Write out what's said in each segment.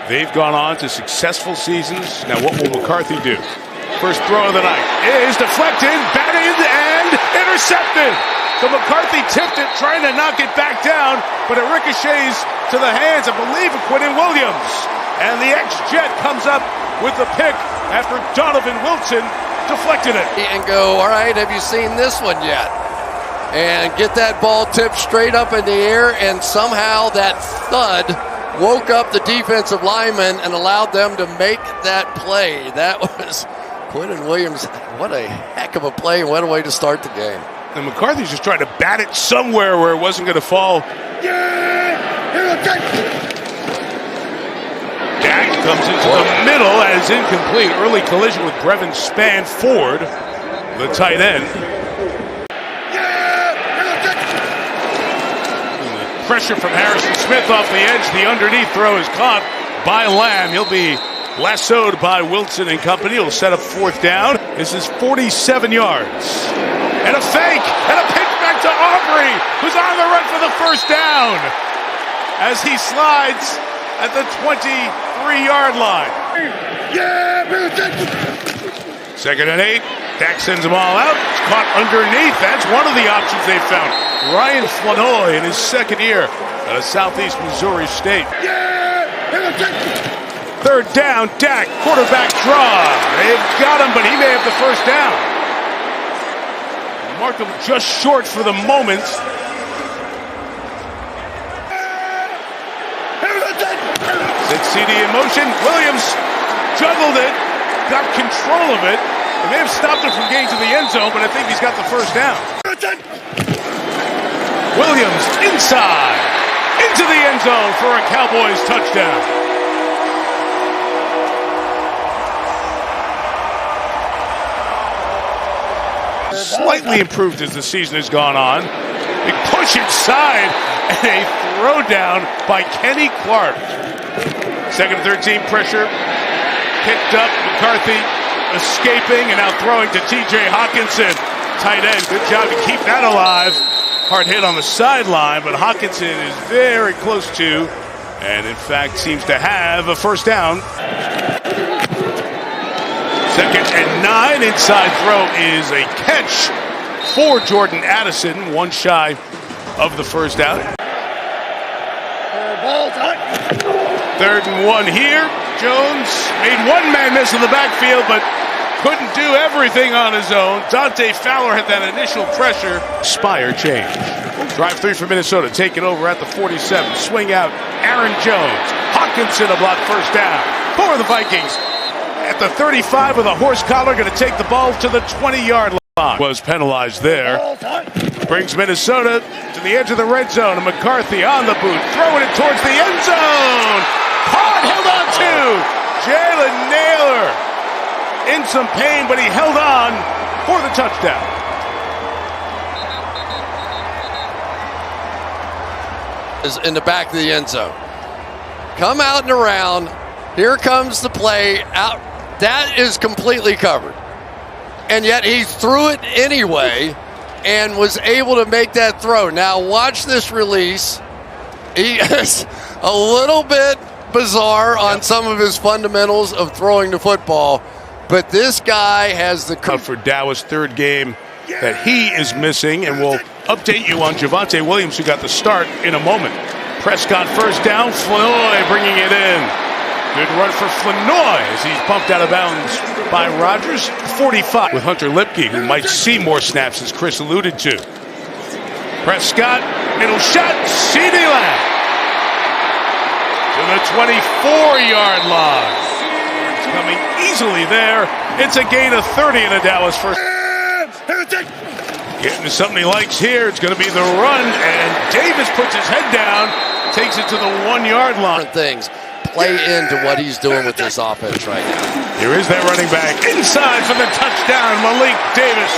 They've gone on to successful seasons. Now what will McCarthy do? First throw of the night is deflected, batted, and intercepted. So McCarthy tipped it, trying to knock it back down, but it ricochets to the hands, I believe, of Quentin Williams. And the ex-Jet comes up with the pick after Donovan Wilson deflected it. And go, all right, have you seen this one yet? And get that ball tipped straight up in the air, and somehow that thud woke up the defensive lineman and allowed them to make that play. That was Quentin Williams. What a heck of a play, and what a way to start the game. And McCarthy's just trying to bat it somewhere where it wasn't going to fall. Dak comes into the middle as incomplete. Early collision with Brevin Spann Ford, the tight end. Pressure from Harrison Smith off the edge. The underneath throw is caught by Lamb. He'll be lassoed by Wilson and company. He'll set up fourth down. This is 47 yards. And a fake. And a pitch back to Aubrey, who's on the run for the first down as he slides at the 23-yard line. Second and 8. Dak sends them all out. It's caught underneath. That's one of the options they found. Ryan Flanoy in his second year at Southeast Missouri State. Third down, Dak, quarterback draw. They've got him, but he may have the first down. Marked him just short for the moment. Set CD in motion. Williams juggled it, got control of it. They may have stopped him from getting to the end zone, but I think he's got the first down. Williams inside, into the end zone for a Cowboys touchdown. Slightly improved as the season has gone on. Big push inside and a throwdown by Kenny Clark. Second and 13 pressure. Picked up, McCarthy escaping and now throwing to T.J. Hawkinson. Tight end, good job to keep that alive. Hard hit on the sideline, but Hawkinson is very close to, and in fact seems to have a first down. Second and 9, inside throw is a catch for Jordan Addison, one shy of the first down. Third and 1 here. Jones made one man miss in the backfield, but couldn't do everything on his own. Dante Fowler had that initial pressure. Spire change. Drive 3 for Minnesota. Take it over at the 47. Swing out. Aaron Jones. Hawkinson a block first down for the Vikings. At the 35 with a horse collar, going to take the ball to the 20-yard line. Was penalized there. Brings Minnesota to the edge of the red zone. And McCarthy on the boot, throwing it towards the end zone. Hard held on to Jalen Naylor. In some pain, but he held on for the touchdown. Is in the back of the end zone. Come out and around. Here comes the play out. That is completely covered. And yet he threw it anyway and was able to make that throw. Now watch this release. He is a little bit bizarre on some of his fundamentals of throwing the football. But this guy has the... For Dow's third game that he is missing, and we'll update you on Javonte Williams, who got the start, in a moment. Prescott first down, Flanoy bringing it in. Good run for Flanoy as he's bumped out of bounds by Rodgers. 45 with Hunter Lipke, who might see more snaps, as Chris alluded to. Prescott, middle shot, CeeDee Lamb to the 24-yard line. Coming easily there. It's a gain of 30 in the Dallas first. Getting to something he likes here. It's going to be the run, and Davis puts his head down, takes it to the 1-yard line. Things play into what he's doing with this offense right now. Here is that running back inside for the touchdown, Malik Davis.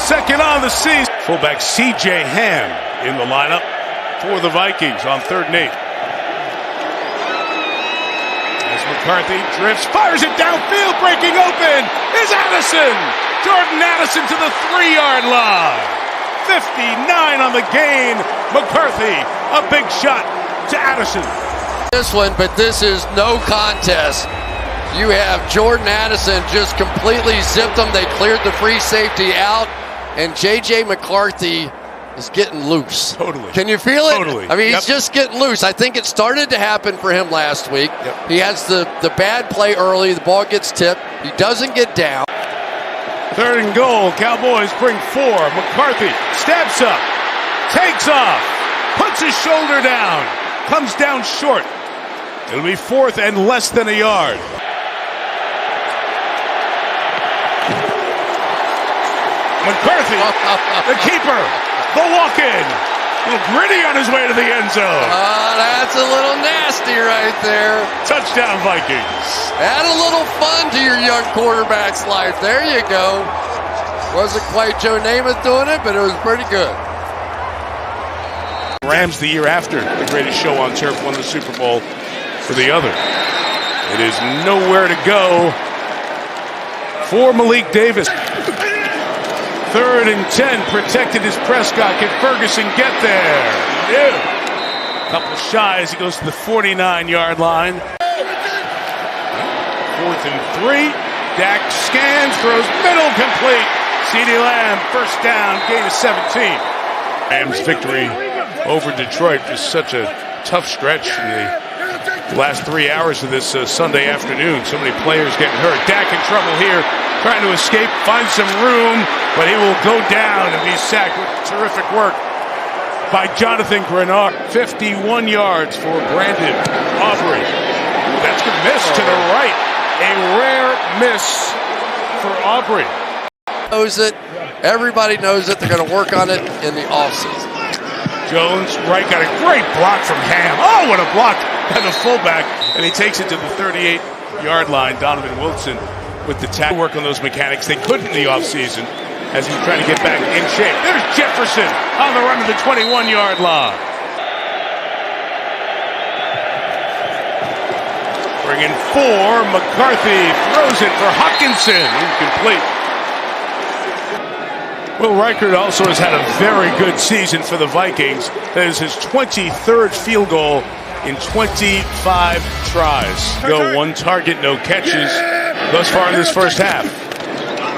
Second on the season. Fullback C.J. Ham in the lineup for the Vikings on 3rd and 8. As McCarthy drifts, fires it downfield, breaking open is Addison. Jordan Addison to the 3-yard line 59 on the gain. McCarthy, a big shot to Addison. This one, but this is no contest. You have Jordan Addison just completely zipped them. They cleared the free safety out, and J.J. McCarthy is getting loose. Totally. Can you feel it? Totally. I mean, he's just getting loose. I think it started to happen for him last week. Yep. He has the bad play early. The ball gets tipped. He doesn't get down. 3rd and goal. Cowboys bring 4. McCarthy steps up, takes off, puts his shoulder down, comes down short. It'll be 4th and less than a yard. McCarthy, the keeper, the walk-in. A little gritty on his way to the end zone. That's a little nasty right there. Touchdown, Vikings. Add a little fun to your young quarterback's life. There you go. Wasn't quite Joe Namath doing it, but it was pretty good. Rams the year after the greatest show on turf won the Super Bowl for the other. It is nowhere to go for Malik Davis. 3rd and 10, protected as Prescott. Can Ferguson get there? No. Couple shy as he goes to the 49-yard line. 4th and 3. Dak scans, throws middle, complete. CeeDee Lamb, first down, gain of 17. Rams victory over Detroit. Just such a tough stretch in the last 3 hours of this Sunday afternoon. So many players getting hurt. Dak in trouble here, trying to escape, find some room, but he will go down and be sacked with terrific work by Jonathan Grenard. 51 yards for Brandon Aubrey. That's a miss to the right. A rare miss for Aubrey. Knows it. Everybody knows it. They're going to work on it in the offseason. Jones, right, got a great block from Ham. Oh, what a block by the fullback. And he takes it to the 38-yard line. Donovan Wilson with the tackle work on those mechanics. They couldn't in the offseason as he's trying to get back in shape. There's Jefferson on the run to the 21-yard line. Bringing 4. McCarthy throws it for Hockenson. Incomplete. Will Reichard also has had a very good season for the Vikings. That is his 23rd field goal in 25 tries. Go 1 target, no catches thus far in this first half.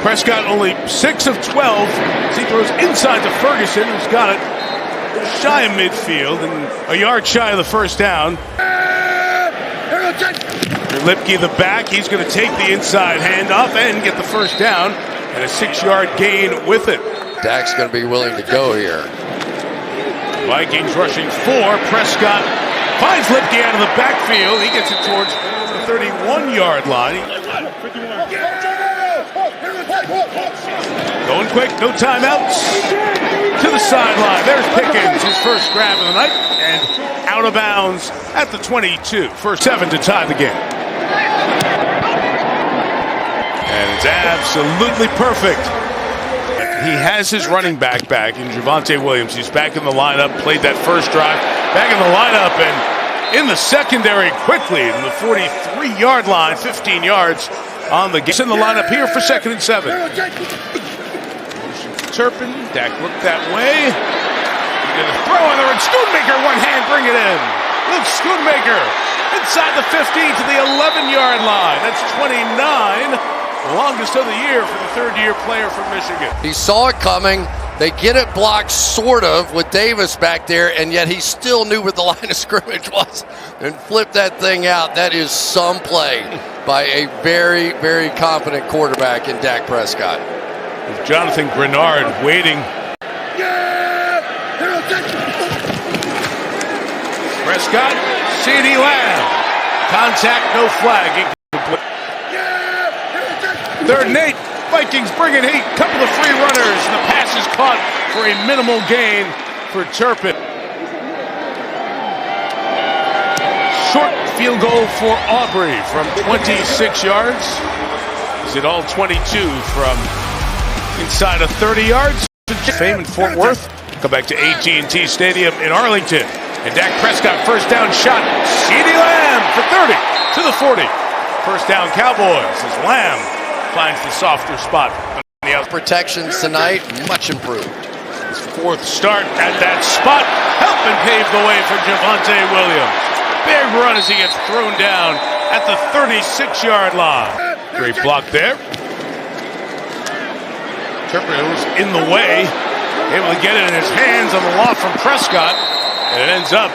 Prescott only 6 of 12 as he throws inside to Ferguson, who's got it shy of midfield and a yard shy of the first down. Lipke the back, he's going to take the inside handoff and get the first down. And a 6-yard gain with it. Dak's going to be willing to go here. Vikings rushing 4. Prescott finds Lipke out of the backfield. He gets it towards the 31-yard line. Going quick, no timeouts. To the sideline. There's Pickens, his first grab of the night. And out of bounds at the 22. First 7 to tie the game. And it's absolutely perfect. He has his running back in Javonte Williams. He's back in the lineup, played that first drive, back in the lineup, and in the secondary quickly, in the 43-yard line, 15 yards on the game. He's in the lineup here for 2nd and 7. Turpin, Dak looked that way. He's going to throw in there, and Schoonmaker, one hand, bring it in. Luke Schoonmaker inside the 15 to the 11-yard line. That's 29. The longest of the year for the 3rd-year player from Michigan. He saw it coming. They get it blocked sort of with Davis back there, and yet he still knew what the line of scrimmage was and flipped that thing out. That is some play by a very, very confident quarterback in Dak Prescott. With Jonathan Grenard waiting. Prescott, CeeDee Lamb. Contact, no flag. 3rd and 8. Vikings bringing heat. Couple of free runners. The pass is caught for a minimal gain for Turpin. Short field goal for Aubrey from 26 yards. Is it all 22 from inside of 30 yards? Fame in Fort Worth. Come back to AT&T Stadium in Arlington. And Dak Prescott first down shot. CeeDee Lamb for 30 to the 40. First down Cowboys as Lamb finds the softer spot. Protections tonight, much improved. His fourth start at that spot, helping pave the way for Javonte Williams. Big run as he gets thrown down at the 36-yard line. Great block there. Interpreter was in the way, able to get it in his hands on the loft from Prescott, and it ends up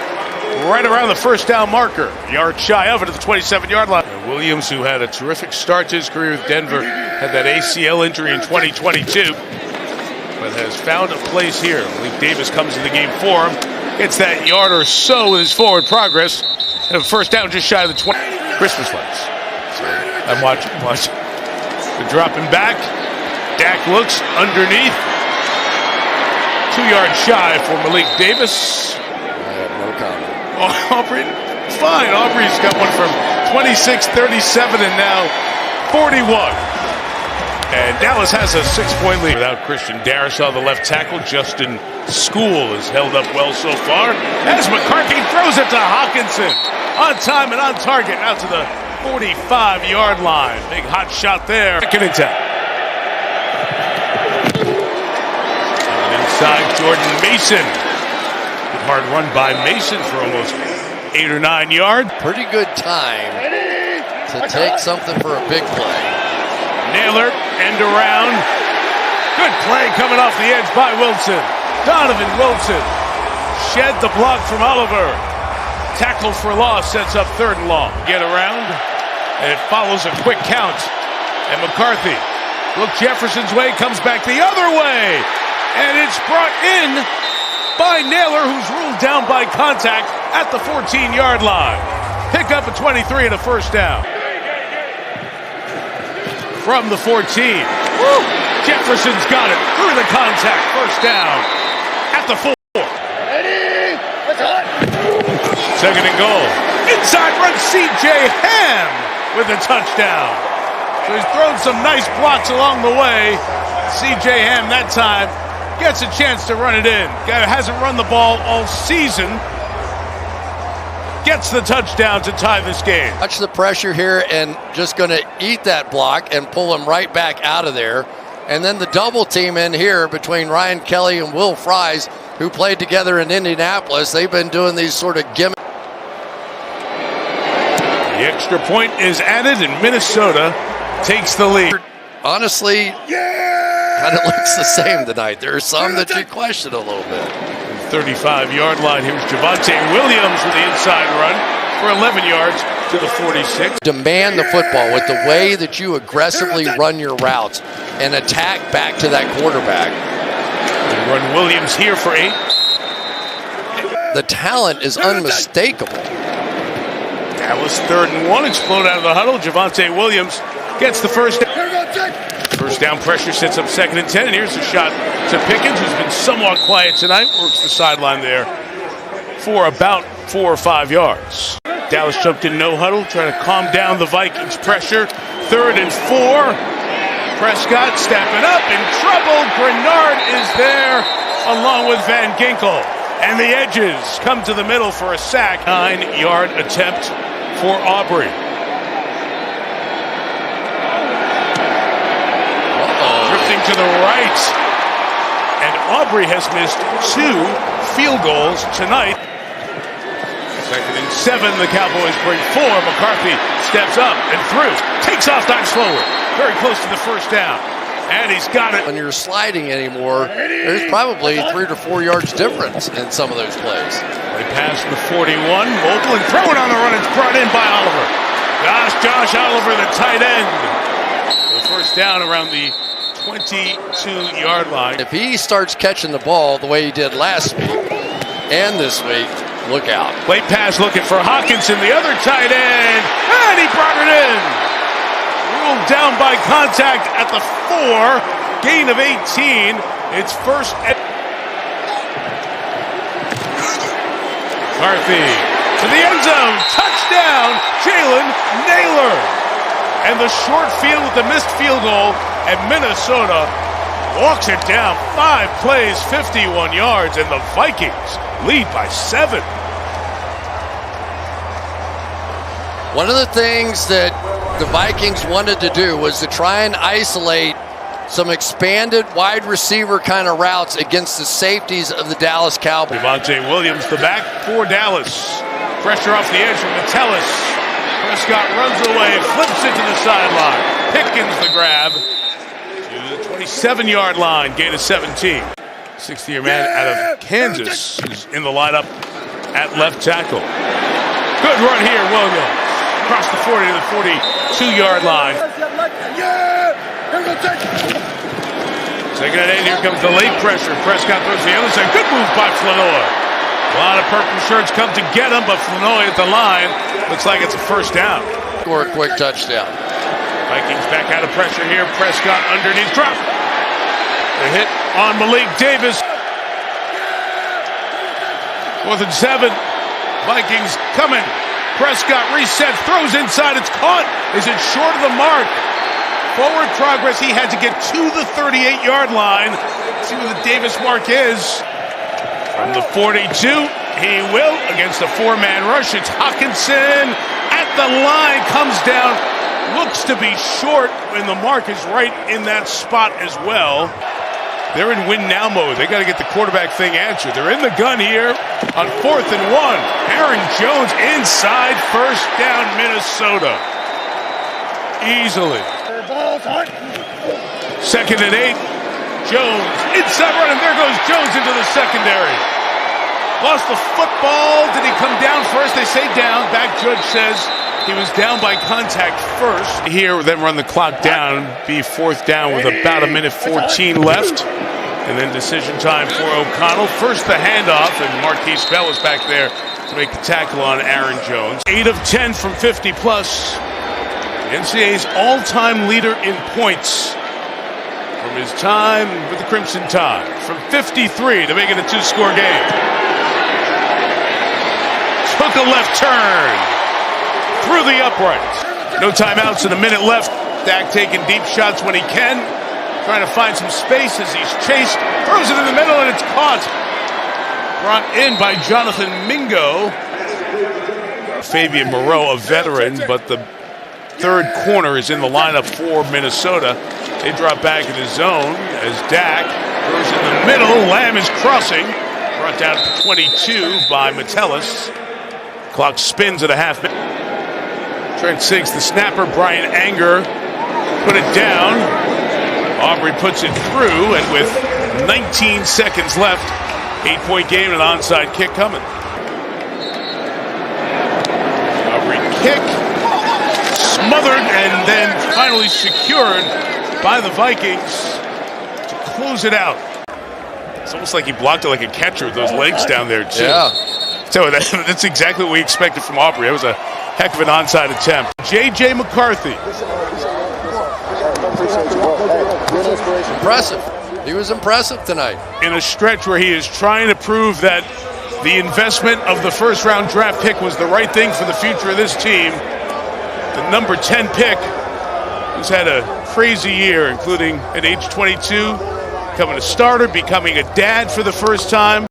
right around the first down marker. Yard shy of it at the 27-yard line. And Williams, who had a terrific start to his career with Denver, had that ACL injury in 2022, but has found a place here. Malik Davis comes in the game for him, gets that yard or so with his forward progress, and a first down just shy of the 20. Christmas lights. I'm watching. They're dropping back. Dak looks underneath. 2 yards shy for Malik Davis. I have no comment. Aubrey, fine. Aubrey's got one from 26, 37, and now 41. And Dallas has a 6-point lead. Without Christian Darrisaw, the left tackle, Justin School has held up well so far. As McCarthy throws it to Hawkinson. On time and on target, out to the 45-yard line. Big hot shot there. Second and 10. And inside, Jordan Mason. Hard run by Mason for almost 8 or 9 yards. Pretty good time to take something for a big play. Naylor, end around. Good play coming off the edge by Wilson. Donovan Wilson shed the block from Oliver. Tackle for loss, sets up 3rd and long. Get around, and it follows a quick count. And McCarthy, look Jefferson's way, comes back the other way. And it's brought in by Naylor, who's ruled down by contact at the 14-yard line. Pick up a 23 and a first down. From the 14. Woo! Jefferson's got it through the contact. First down at the 4. Second and goal. Inside runs C.J. Ham with a touchdown. So he's thrown some nice blocks along the way. C.J. Ham that time gets a chance to run it in. Guy who hasn't run the ball all season gets the touchdown to tie this game. Watch the pressure here and just going to eat that block and pull him right back out of there. And then the double team in here between Ryan Kelly and Will Fries, who played together in Indianapolis. They've been doing these sort of gimmicks. The extra point is added and Minnesota takes the lead. Honestly, kind of looks the same tonight. There are some that you question a little bit. 35-yard line. Here's Javonte Williams with the inside run for 11 yards to the 46. Demand the football with the way that you aggressively run your routes and attack back to that quarterback. They run Williams here for 8. The talent is unmistakable. Dallas 3rd and 1. Explode out of the huddle. Javonte Williams gets the first down. First down pressure sets up 2nd and 10. And here's a shot to Pickens, who's been somewhat quiet tonight. Works the sideline there for about 4 or 5 yards. Dallas jumped in no huddle, trying to calm down the Vikings pressure. 3rd and 4. Prescott stepping up in trouble. Grenard is there along with Van Ginkel. And the edges come to the middle for a sack. 9-yard attempt for Aubrey. Drifting to the right. And Aubrey has missed 2 field goals tonight. 2nd and 7. The Cowboys bring 4. McCarthy steps up and through. Takes off, dives forward. Very close to the first down. And he's got it. When you're sliding anymore, there's probably 3 to 4 yards difference in some of those plays. They pass the 41. Mobile and throw it on the run. It's brought in by Oliver. Josh Oliver, the tight end. The first down around the 22-yard line. If he starts catching the ball the way he did last week and this week, look out. Late pass looking for Hawkinson, the other tight end. And he brought it in. Ruled down by contact at the 4. Gain of 18. It's first. McCarthy to the end zone. Touchdown, Jalen Naylor. And the short field with the missed field goal. And Minnesota walks it down. 5 plays, 51 yards. And the Vikings lead by 7. One of the things that the Vikings wanted to do was to try and isolate some expanded wide receiver kind of routes against the safeties of the Dallas Cowboys. Devontae Williams, the back for Dallas. Pressure off the edge from Metellus. Prescott runs away, flips it to the sideline. Pickens the grab to the 27-yard line, gain of 17. 60-year man out of Kansas is in the lineup at left tackle. Good run here, Williams. Across the 40 to the 42-yard line. Second and 8, here comes the late pressure. Prescott throws to the other side. Good move by Flanoy. A lot of purple shirts come to get him, but Flanoy at the line. Looks like it's a first down. Score a quick touchdown. Vikings back out of pressure here. Prescott underneath, drop. The hit on Malik Davis. 4th and 7. Vikings coming. Prescott resets, throws inside. It's caught. Is it short of the mark? Forward progress. He had to get to the 38-yard line. See where the Davis mark is. From the 42, he will against a 4-man rush. It's Hawkinson at the line, comes down, looks to be short, and the mark is right in that spot as well. They're in win now mode. They got to get the quarterback thing answered. They're in the gun here on 4th and 1. Aaron Jones inside, first down, Minnesota. Easily. 2nd and 8. Jones inside running. There goes Jones into the secondary. Lost the football. Did he come down first? They say down. Back judge says he was down by contact first. Here, then run the clock down. Be 4th down with about 1:14 left. And then decision time for O'Connell. First the handoff, and Marquise Bell is back there to make the tackle on Aaron Jones. 8 of 10 from 50 plus. The NCAA's all-time leader in points from his time with the Crimson Tide. From 53 to make it a 2-score game. Took a left turn through the uprights. No timeouts and a minute left. Dak taking deep shots when he can. Trying to find some space as he's chased. Throws it in the middle and it's caught. Brought in by Jonathan Mingo. Fabian Moreau, a veteran, but the third corner is in the lineup for Minnesota. They drop back in the zone as Dak throws in the middle. Lamb is crossing. Brought down to 22 by Metellus. Clock spins at a half minute. Trent Siggs, the snapper. Brian Anger put it down. Aubrey puts it through, and with 19 seconds left, 8-point game and an onside kick coming. Aubrey kick, smothered, and then finally secured by the Vikings to close it out. It's almost like he blocked it like a catcher with those legs down there, too. Yeah. So that's exactly what we expected from Aubrey. It was a heck of an onside attempt. J.J. McCarthy. Impressive. He was impressive tonight. In a stretch where he is trying to prove that the investment of the first-round draft pick was the right thing for the future of this team. The number 10 pick, who's had a crazy year, including at age 22, becoming a starter, becoming a dad for the first time.